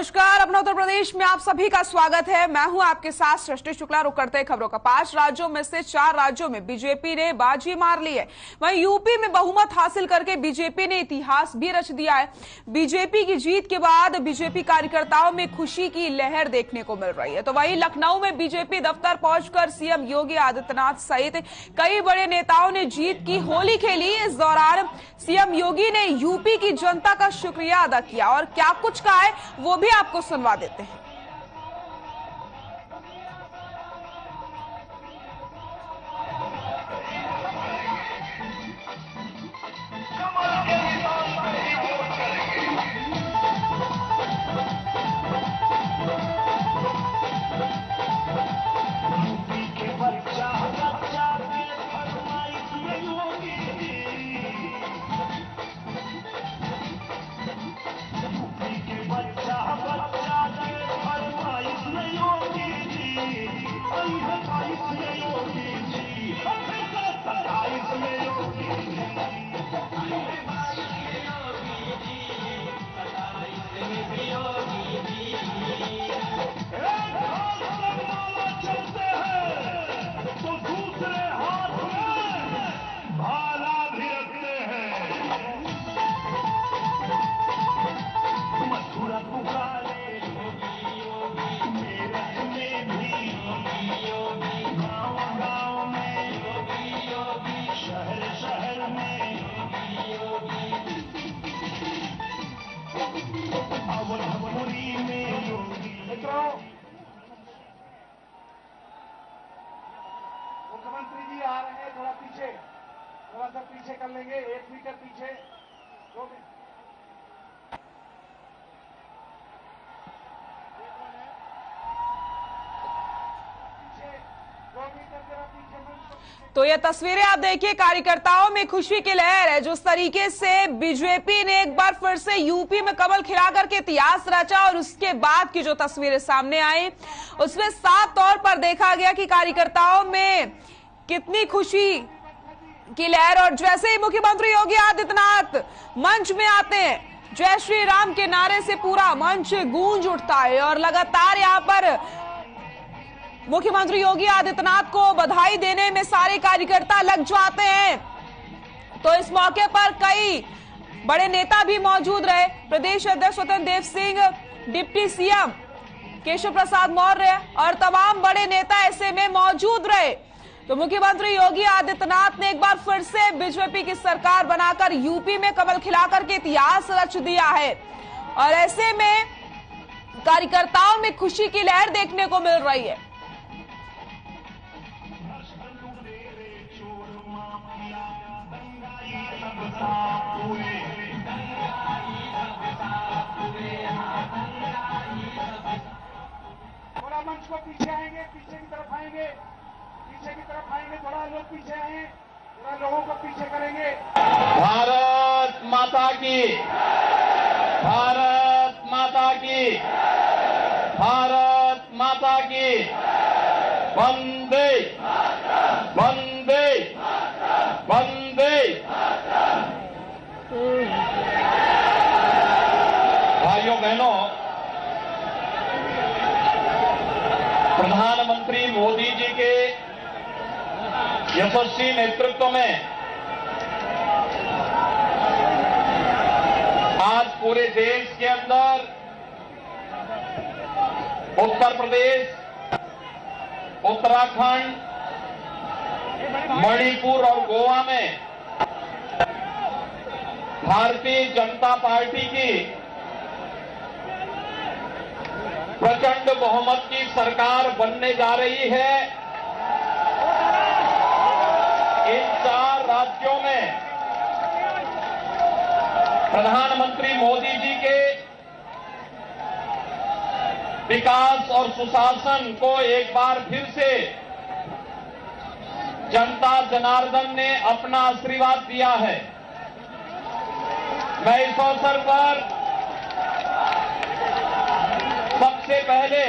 नमस्कार, अपना उत्तर प्रदेश में आप सभी का स्वागत है। मैं हूं आपके साथ सृष्टि शुक्ला। रुक करते हैं खबरों का। 5 राज्यों में से 4 राज्यों में बीजेपी ने बाजी मार ली है। वहीं यूपी में बहुमत हासिल करके बीजेपी ने इतिहास भी रच दिया है। बीजेपी की जीत के बाद बीजेपी कार्यकर्ताओं में खुशी की लहर देखने को मिल रही है। तो वहीं लखनऊ में बीजेपी दफ्तर पहुंचकर सीएम योगी आदित्यनाथ सहित कई बड़े नेताओं ने जीत की होली खेली। इस दौरान सीएम योगी ने यूपी की जनता का शुक्रिया अदा किया और क्या कुछ कहा है वो भी आपको सुनवा देते हैं। मुख्यमंत्री जी आ रहे हैं, थोड़ा सा पीछे कर लेंगे, 1 मीटर पीछे, 2 मीटर तो ये तस्वीरें आप देखिए, कार्यकर्ताओं में खुशी की लहर है। जिस तरीके से बीजेपी ने एक बार फिर से यूपी में कमल खिला करके इतिहास रचा और उसके बाद की जो तस्वीरें सामने आई उसमें साफ तौर पर देखा गया कि कार्यकर्ताओं में कितनी खुशी की लहर। और जैसे ही मुख्यमंत्री योगी आदित्यनाथ मंच में आते हैं, जय श्री राम के नारे से पूरा मंच गूंज उठता है और लगातार यहाँ पर मुख्यमंत्री योगी आदित्यनाथ को बधाई देने में सारे कार्यकर्ता लग जाते हैं। तो इस मौके पर कई बड़े नेता भी मौजूद रहे। प्रदेश अध्यक्ष स्वतंत्र देव सिंह, डिप्टी सीएम केशव प्रसाद मौर्य और तमाम बड़े नेता ऐसे में मौजूद रहे। तो मुख्यमंत्री योगी आदित्यनाथ ने एक बार फिर से बीजेपी की सरकार बनाकर यूपी में कमल खिलाकर के इतिहास रच दिया है और ऐसे में कार्यकर्ताओं में खुशी की लहर देखने को मिल रही है। थोड़ा मंच को पीछे आएंगे, पीछे की तरफ आएंगे, थोड़ा लोग पीछे आए, थोड़ा लोगों को पीछे करेंगे। भारत माता की, भारत माता की, भारत माता की, वंदे वंदे वंदे। भाइयों बहनों, प्रधानमंत्री मोदी जी के यशस्वी नेतृत्व में आज पूरे देश के अंदर उत्तर प्रदेश, उत्तराखंड, मणिपुर और गोवा में भारतीय जनता पार्टी की प्रचंड बहुमत की सरकार बनने जा रही है। इन 4 राज्यों में प्रधानमंत्री मोदी जी के विकास और सुशासन को एक बार फिर से जनता जनार्दन ने अपना आशीर्वाद दिया है। मैं इस अवसर पर सबसे पहले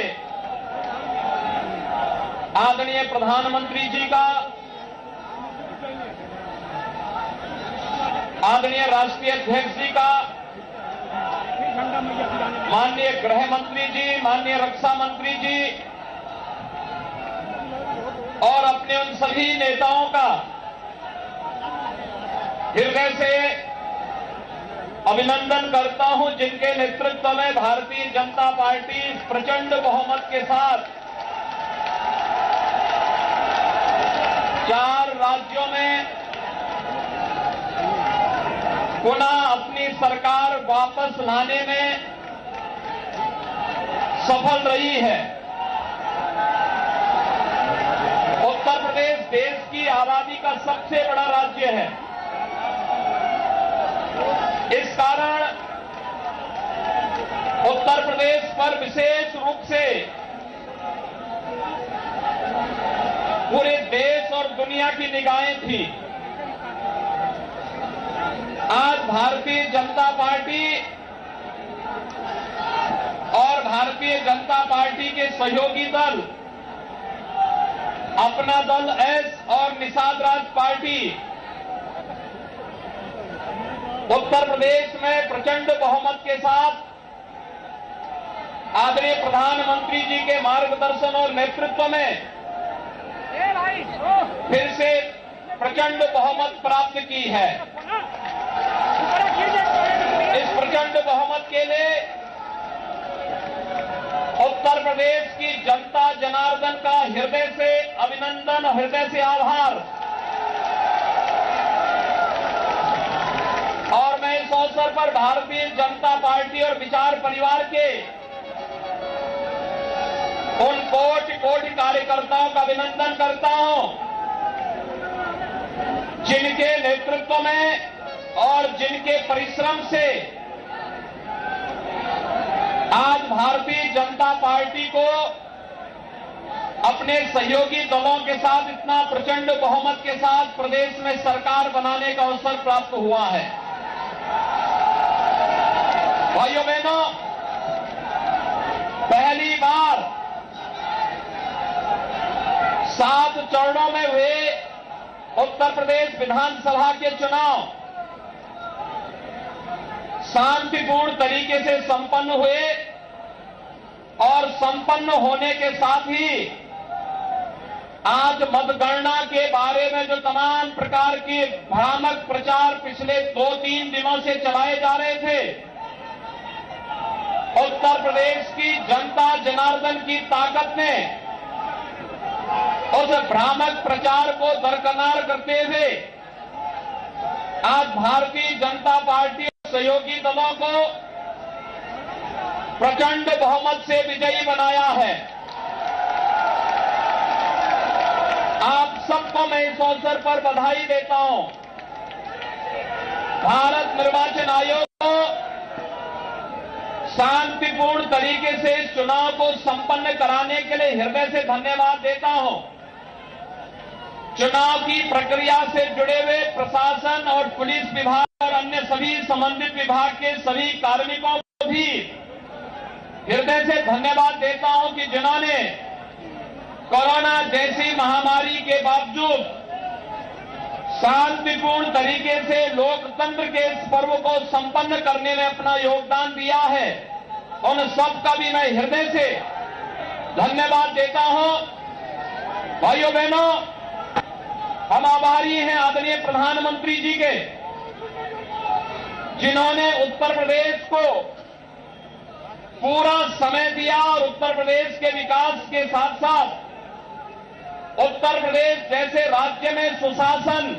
आदरणीय प्रधानमंत्री जी का, आदरणीय राष्ट्रीय अध्यक्ष जी का माननीय गृह मंत्री जी, माननीय रक्षा मंत्री जी और अपने उन सभी नेताओं का हृदय से अभिनंदन करता हूं जिनके नेतृत्व में भारतीय जनता पार्टी प्रचंड बहुमत के साथ 4 राज्यों में पुनः अपनी सरकार वापस लाने में सफल रही है। उत्तर प्रदेश देश की आबादी का सबसे बड़ा राज्य है। इस कारण उत्तर प्रदेश पर विशेष रूप से पूरे देश और दुनिया की निगाहें थी। आज भारतीय जनता पार्टी और भारतीय जनता पार्टी के सहयोगी दल अपना दल एस और निषाद राज पार्टी उत्तर प्रदेश में प्रचंड बहुमत के साथ आदरणीय प्रधानमंत्री जी के मार्गदर्शन और नेतृत्व में फिर से प्रचंड बहुमत प्राप्त की है। इस प्रचंड बहुमत के लिए उत्तर प्रदेश की जनता जनार्दन का हृदय से अभिनंदन, हृदय से आभार। और मैं इस अवसर पर भारतीय जनता पार्टी और विचार परिवार के उन कोटि कोटि कार्यकर्ताओं का अभिनंदन करता हूं जिनके नेतृत्व में और जिनके परिश्रम से आज भारतीय जनता पार्टी को अपने सहयोगी दलों के साथ इतना प्रचंड बहुमत के साथ प्रदेश में सरकार बनाने का अवसर प्राप्त हुआ है। भाइयों बहनों, पहली बार 7 चरणों में हुए उत्तर प्रदेश विधानसभा के चुनाव शांतिपूर्ण तरीके से संपन्न हुए और संपन्न होने के साथ ही आज मतगणना के बारे में जो तमाम प्रकार के भ्रामक प्रचार पिछले 2-3 दिनों से चलाए जा रहे थे, उत्तर प्रदेश की जनता जनार्दन की ताकत ने उस भ्रामक प्रचार को दरकिनार करते हुए आज भारतीय जनता पार्टी सहयोगी दलों को प्रचंड बहुमत से विजयी बनाया है। आप सबको मैं इस अवसर पर बधाई देता हूं। भारत निर्वाचन आयोग को शांतिपूर्ण तरीके से इस चुनाव को संपन्न कराने के लिए हृदय से धन्यवाद देता हूं। चुनाव की प्रक्रिया से जुड़े हुए प्रशासन और पुलिस विभाग और अन्य सभी संबंधित विभाग के सभी कार्मिकों को भी हृदय से धन्यवाद देता हूं कि जिन्होंने कोरोना जैसी महामारी के बावजूद शांतिपूर्ण तरीके से लोकतंत्र के इस पर्व को संपन्न करने में अपना योगदान दिया है। उन सबका भी मैं हृदय से धन्यवाद देता हूं। भाइयों बहनों, हम आभारी हैं आदरणीय प्रधानमंत्री जी के, जिन्होंने उत्तर प्रदेश को पूरा समय दिया और उत्तर प्रदेश के विकास के साथ साथ उत्तर प्रदेश जैसे राज्य में सुशासन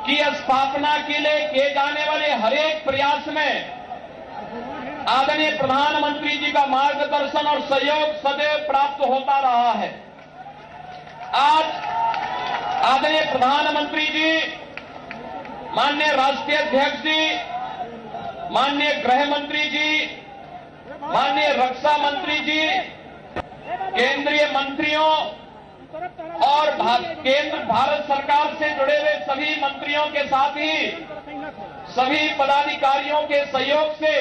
की स्थापना के लिए किए जाने वाले हर एक प्रयास में आदरणीय प्रधानमंत्री जी का मार्गदर्शन और सहयोग सदैव प्राप्त होता रहा है। आज आदरणीय प्रधानमंत्री जी, माननीय राष्ट्रीय अध्यक्ष जी, माननीय गृह मंत्री जी, माननीय रक्षा मंत्री जी, केंद्रीय मंत्रियों और केंद्र भारत सरकार से जुड़े हुए सभी मंत्रियों के साथ ही सभी पदाधिकारियों के सहयोग से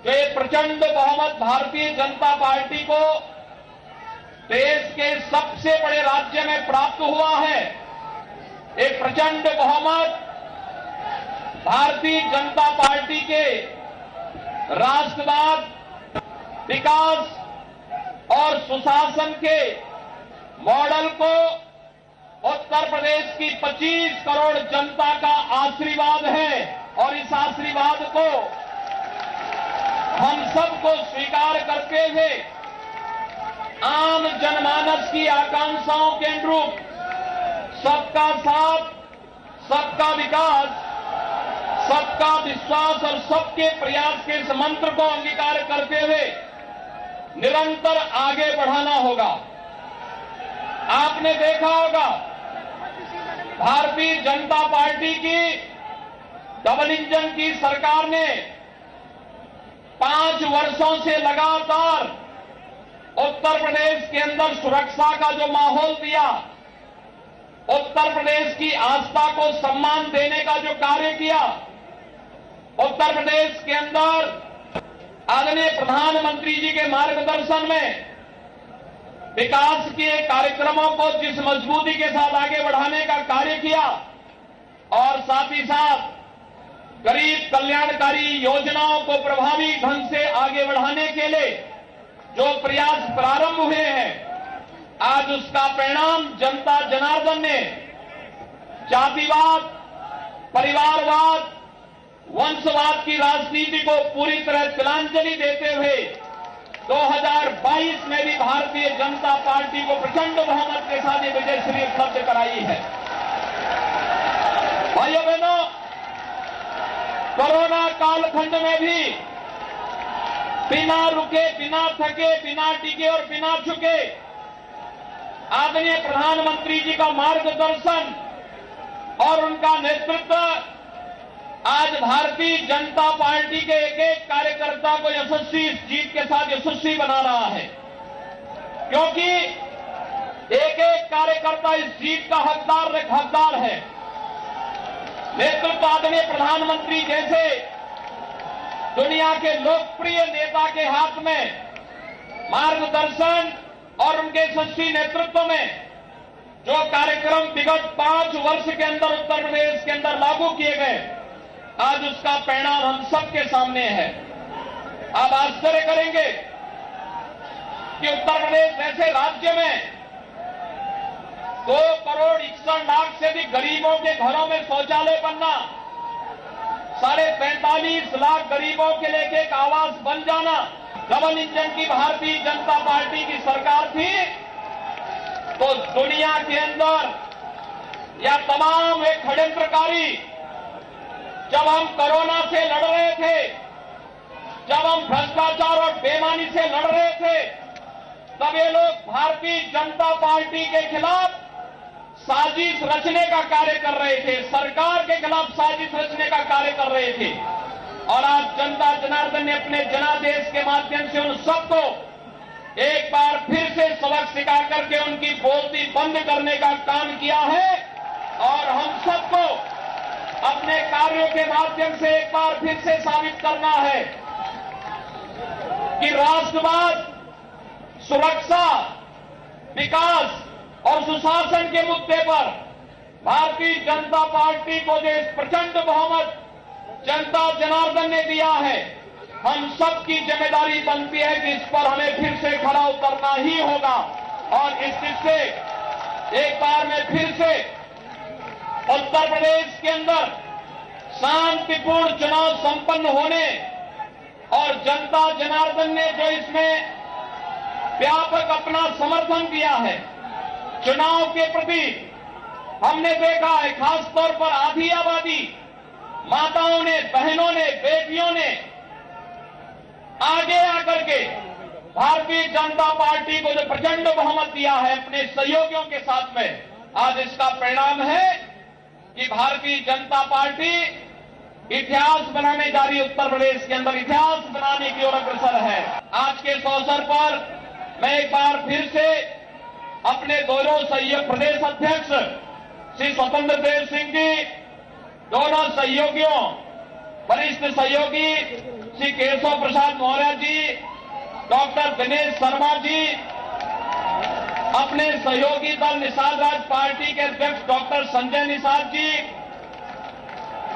जो ये प्रचंड बहुमत भारतीय जनता पार्टी को देश के सबसे बड़े राज्य में प्राप्त हुआ है। एक प्रचंड बहुमत भारतीय जनता पार्टी के राष्ट्रवाद, विकास और सुशासन के मॉडल को उत्तर प्रदेश की 25 करोड़ जनता का आशीर्वाद है और इस आशीर्वाद को हम सबको स्वीकार करते हुए आम जनमानस की आकांक्षाओं के अनुरूप सबका साथ, सबका विकास, सबका विश्वास और सबके प्रयास के इस मंत्र को अंगीकार करते हुए निरंतर आगे बढ़ाना होगा। आपने देखा होगा भारतीय जनता पार्टी की डबल इंजन की सरकार ने 5 वर्षों से लगातार उत्तर प्रदेश के अंदर सुरक्षा का जो माहौल दिया, उत्तर प्रदेश की आस्था को सम्मान देने का जो कार्य किया, उत्तर प्रदेश के अंदर आदरणीय प्रधानमंत्री जी के मार्गदर्शन में विकास के कार्यक्रमों को जिस मजबूती के साथ आगे बढ़ाने का कार्य किया और साथ ही साथ गरीब कल्याणकारी योजनाओं को प्रभावी ढंग से आगे बढ़ाने के लिए जो प्रयास प्रारंभ हुए हैं, आज उसका परिणाम जनता जनार्दन ने जातिवाद, परिवारवाद, वंशवाद की राजनीति को पूरी तरह तिलांजलि देते हुए 2022 में भी भारतीय जनता पार्टी को प्रचंड बहुमत के साथ ये विजयश्री उपलब्ध कराई है। भाइयों बहनों, कोरोना कालखंड में भी बिना रुके, बिना थके, बिना टिके और बिना झुके आदरणीय प्रधानमंत्री जी का मार्गदर्शन और उनका नेतृत्व आज भारतीय जनता पार्टी के एक एक कार्यकर्ता को यशस्वी इस जीत के साथ यशस्वी बना रहा है, क्योंकि एक एक कार्यकर्ता इस जीत का हकदार है। नेतृत्व आदरणीय प्रधानमंत्री जैसे दुनिया के लोकप्रिय नेता के हाथ में मार्गदर्शन और उनके यशस्वी नेतृत्व में जो कार्यक्रम विगत 5 वर्ष के अंदर उत्तर प्रदेश के अंदर लागू किए गए, आज उसका परिणाम हम सबके सामने है। आप आश्चर्य करेंगे कि उत्तर प्रदेश ऐसे राज्य में 2 करोड़ 61 लाख से भी गरीबों के घरों में शौचालय बनना, 45.5 लाख गरीबों के लिए एक आवास बन जाना, डबल इंजन की भारतीय जनता पार्टी की सरकार थी तो दुनिया के अंदर या तमाम एक षड्यंत्रकारी जब हम कोरोना से लड़ रहे थे, जब हम भ्रष्टाचार और बेईमानी से लड़ रहे थे, तब ये लोग भारतीय जनता पार्टी के खिलाफ साजिश रचने का कार्य कर रहे थे, सरकार के खिलाफ साजिश रचने का कार्य कर रहे थे। और आज जनता जनार्दन ने अपने जनादेश के माध्यम से उन सबको एक बार फिर से सबक सिखा करके उनकी बोलती बंद करने का काम किया है और हम सबको अपने कार्यों के माध्यम से एक बार फिर से साबित करना है कि राष्ट्रवाद, सुरक्षा, विकास और सुशासन के मुद्दे पर भारतीय जनता पार्टी को जो इस प्रचंड बहुमत जनता जनार्दन ने दिया है, हम सबकी जिम्मेदारी बनती है कि इस पर हमें फिर से खड़ा उतरना ही होगा। और इस से एक बार में फिर से उत्तर प्रदेश के अंदर शांतिपूर्ण चुनाव संपन्न होने और जनता जनार्दन ने जो इसमें व्यापक अपना समर्थन दिया है चुनाव के प्रति, हमने देखा है खासतौर पर आधी आबादी, माताओं ने, बहनों ने, बेटियों ने आगे आकर के भारतीय जनता पार्टी को जो प्रचंड बहुमत दिया है अपने सहयोगियों के साथ में, आज इसका परिणाम है कि भारतीय जनता पार्टी इतिहास बनाने जा रही है। उत्तर प्रदेश के अंदर इतिहास बनाने की ओर अग्रसर है। आज के इस अवसर पर मैं एक बार फिर से अपने दोनों प्रदेश अध्यक्ष श्री स्वतंत्र देव सिंह जी, दोनों सहयोगियों, वरिष्ठ सहयोगी श्री केशव प्रसाद मौर्य जी, डॉक्टर दिनेश शर्मा जी, अपने सहयोगी दल निषाद राज पार्टी के अध्यक्ष डॉक्टर संजय निषाद जी,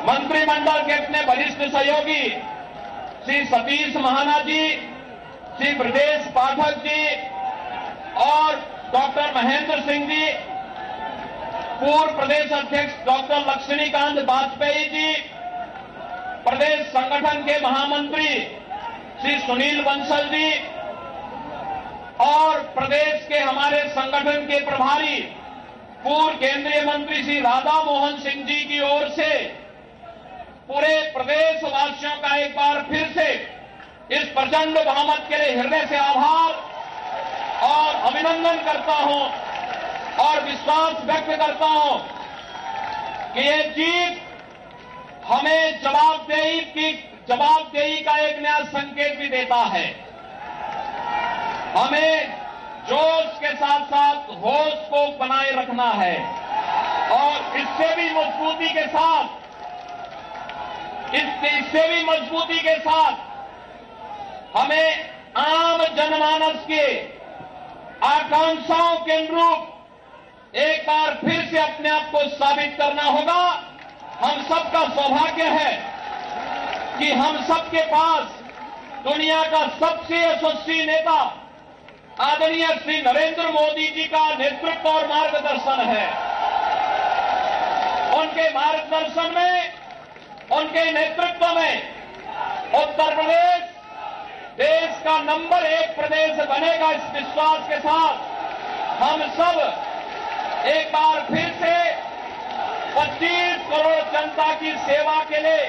मंत्रिमंडल के अपने वरिष्ठ सहयोगी श्री सतीश महाना जी, श्री ब्रजेश पाठक जी और डॉक्टर महेंद्र सिंह जी, पूर्व प्रदेश अध्यक्ष डॉक्टर लक्ष्मीकांत वाजपेयी जी, प्रदेश संगठन के महामंत्री श्री सुनील बंसल जी और प्रदेश के हमारे संगठन के प्रभारी पूर्व केंद्रीय मंत्री श्री राधा मोहन सिंह जी की ओर से पूरे प्रदेशवासियों का एक बार फिर से इस प्रचंड बहुमत के लिए हृदय से आभार और अभिनंदन करता हूं और विश्वास व्यक्त करता हूं कि ये जीत हमें जवाबदेही का एक नया संकेत भी देता है। हमें जोश के साथ साथ होश को बनाए रखना है और इससे भी मजबूती के साथ हमें आम जनमानस के आकांक्षाओं के अनुरूप एक बार फिर से अपने आप को साबित करना होगा। हम सबका सौभाग्य है कि हम सबके पास दुनिया का सबसे यशस्वी नेता आदरणीय श्री नरेंद्र मोदी जी का नेतृत्व और मार्गदर्शन है। उनके मार्गदर्शन में, उनके नेतृत्व में उत्तर प्रदेश देश का नंबर 1 प्रदेश बनेगा। इस विश्वास के साथ हम सब एक बार फिर से 25 करोड़ जनता की सेवा के लिए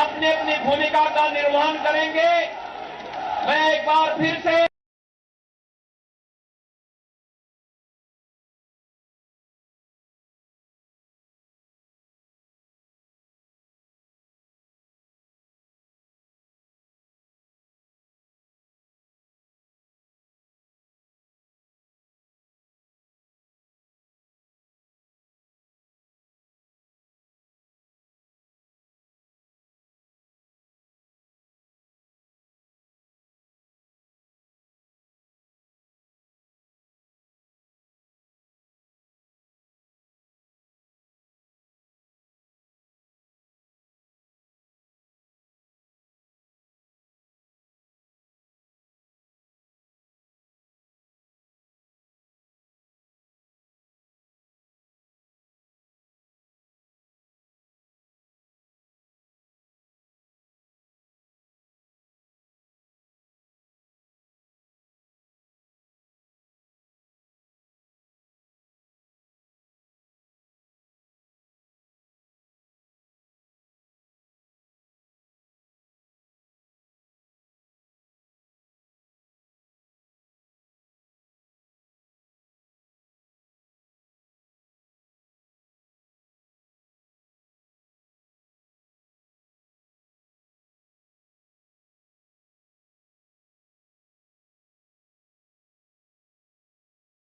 अपनी अपनी भूमिका का निर्वहन करेंगे। मैं एक बार फिर से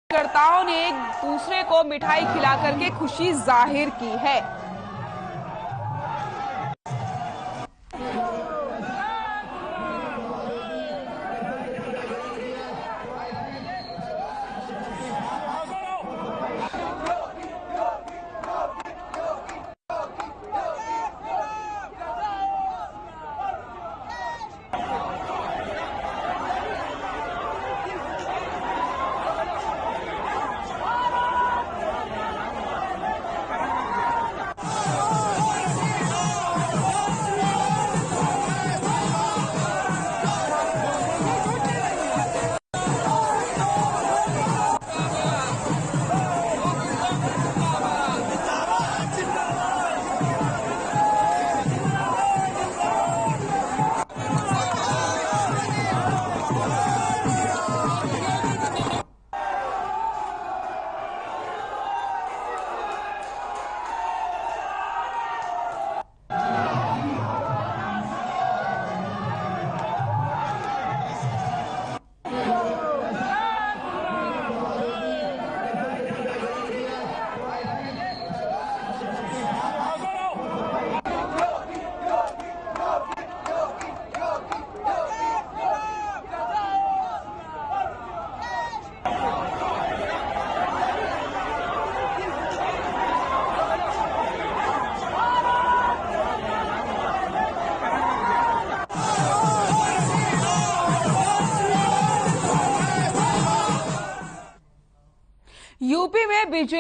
कार्यकर्ताओं ने एक दूसरे को मिठाई खिला करके खुशी जाहिर की है।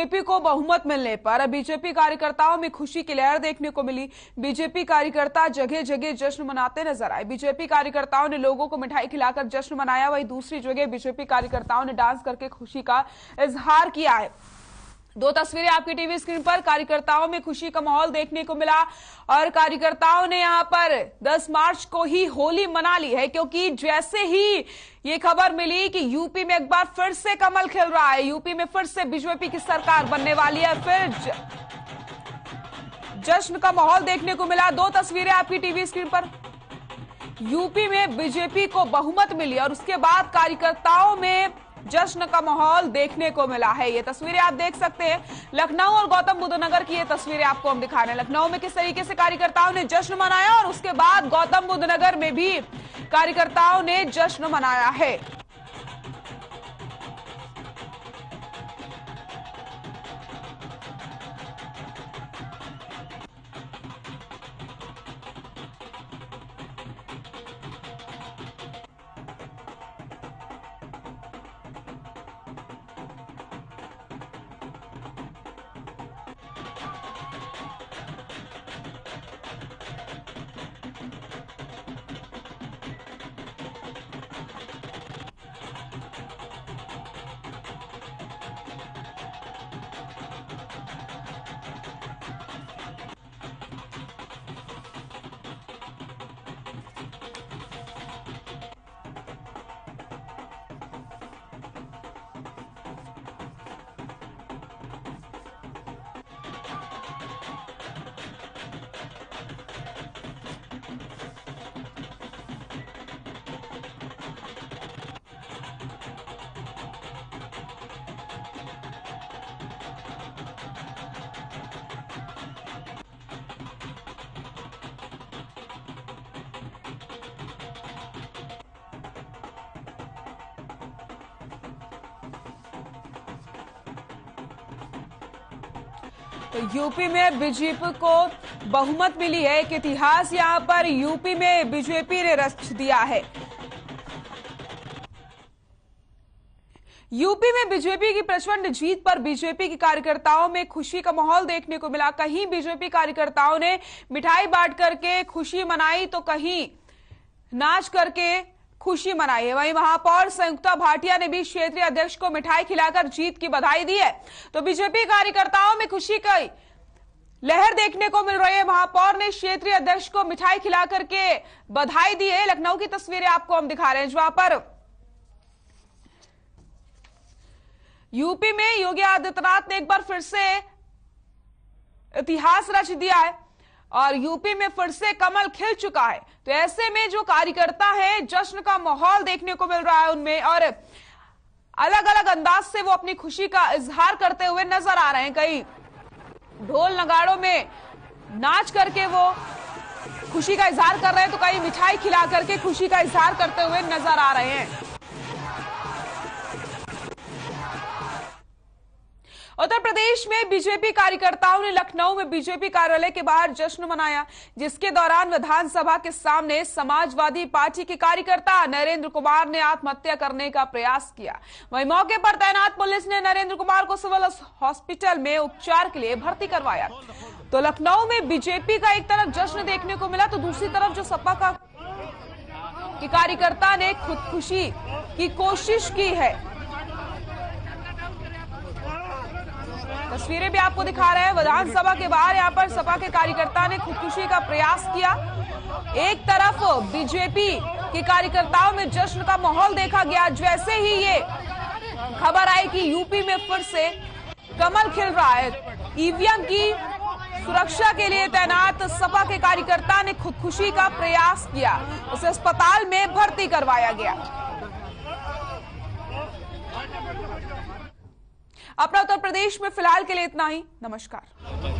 बीजेपी को बहुमत मिलने पर बीजेपी कार्यकर्ताओं में खुशी की लहर देखने को मिली। बीजेपी कार्यकर्ता जगह जगह जश्न मनाते नजर आए। बीजेपी कार्यकर्ताओं ने लोगों को मिठाई खिलाकर जश्न मनाया। वहीं दूसरी जगह बीजेपी कार्यकर्ताओं ने डांस करके खुशी का इजहार किया है। दो तस्वीरें आपकी टीवी स्क्रीन पर। कार्यकर्ताओं में खुशी का माहौल देखने को मिला और कार्यकर्ताओं ने यहां पर 10 मार्च को ही होली मना ली है, क्योंकि जैसे ही ये खबर मिली कि यूपी में एक बार फिर से कमल खिल रहा है, यूपी में फिर से बीजेपी की सरकार बनने वाली है, फिर जश्न का माहौल देखने को मिला। दो तस्वीरें आपकी टीवी स्क्रीन पर। यूपी में बीजेपी को बहुमत मिली और उसके बाद कार्यकर्ताओं में जश्न का माहौल देखने को मिला है। ये तस्वीरें आप देख सकते हैं। लखनऊ और गौतम बुद्ध नगर की ये तस्वीरें आपको हम दिखा रहे हैं। लखनऊ में किस तरीके से कार्यकर्ताओं ने जश्न मनाया और उसके बाद गौतम बुद्ध नगर में भी कार्यकर्ताओं ने जश्न मनाया है। तो यूपी में बीजेपी को बहुमत मिली है। एक इतिहास यहां पर यूपी में बीजेपी ने रच दिया है। यूपी में बीजेपी की प्रचंड जीत पर बीजेपी के कार्यकर्ताओं में खुशी का माहौल देखने को मिला। कहीं बीजेपी कार्यकर्ताओं ने मिठाई बांट करके खुशी मनाई तो कहीं नाच करके खुशी मनाई है। वहीं महापौर संयुक्ता भाटिया ने भी क्षेत्रीय अध्यक्ष को मिठाई खिलाकर जीत की बधाई दी है। तो बीजेपी कार्यकर्ताओं में खुशी की लहर देखने को मिल रही है। महापौर ने क्षेत्रीय अध्यक्ष को मिठाई खिलाकर के बधाई दी है। लखनऊ की तस्वीरें आपको हम दिखा रहे हैं, जहां पर यूपी में योगी आदित्यनाथ ने एक बार फिर से इतिहास रच दिया है और यूपी में फिर से कमल खिल चुका है। तो ऐसे में जो कार्यकर्ता हैं, जश्न का माहौल देखने को मिल रहा है उनमें और अलग अलग अंदाज से वो अपनी खुशी का इजहार करते हुए नजर आ रहे हैं। कई ढोल नगाड़ों में नाच करके वो खुशी का इजहार कर रहे हैं, तो कई मिठाई खिला करके खुशी का इजहार करते हुए नजर आ रहे हैं। उत्तर प्रदेश में बीजेपी कार्यकर्ताओं ने लखनऊ में बीजेपी कार्यालय के बाहर जश्न मनाया, जिसके दौरान विधानसभा के सामने समाजवादी पार्टी के कार्यकर्ता नरेंद्र कुमार ने आत्महत्या करने का प्रयास किया। वहीं मौके पर तैनात पुलिस ने नरेंद्र कुमार को सिविल हॉस्पिटल में उपचार के लिए भर्ती करवाया। तो लखनऊ में बीजेपी का एक तरफ जश्न देखने को मिला, तो दूसरी तरफ जो सपा का कार्यकर्ता ने खुदकुशी की कोशिश की है। तस्वीरें भी आपको दिखा रहे हैं। विधानसभा के बाहर यहां पर सपा के कार्यकर्ता ने खुदकुशी का प्रयास किया। एक तरफ बीजेपी के कार्यकर्ताओं में जश्न का माहौल देखा गया। जैसे ही ये खबर आई कि यूपी में फिर से कमल खिल रहा है, ईवीएम की सुरक्षा के लिए तैनात सपा के कार्यकर्ता ने खुदकुशी का प्रयास किया। उसे अस्पताल में भर्ती करवाया गया। अपना उत्तर प्रदेश में फिलहाल के लिए इतना ही। नमस्कार।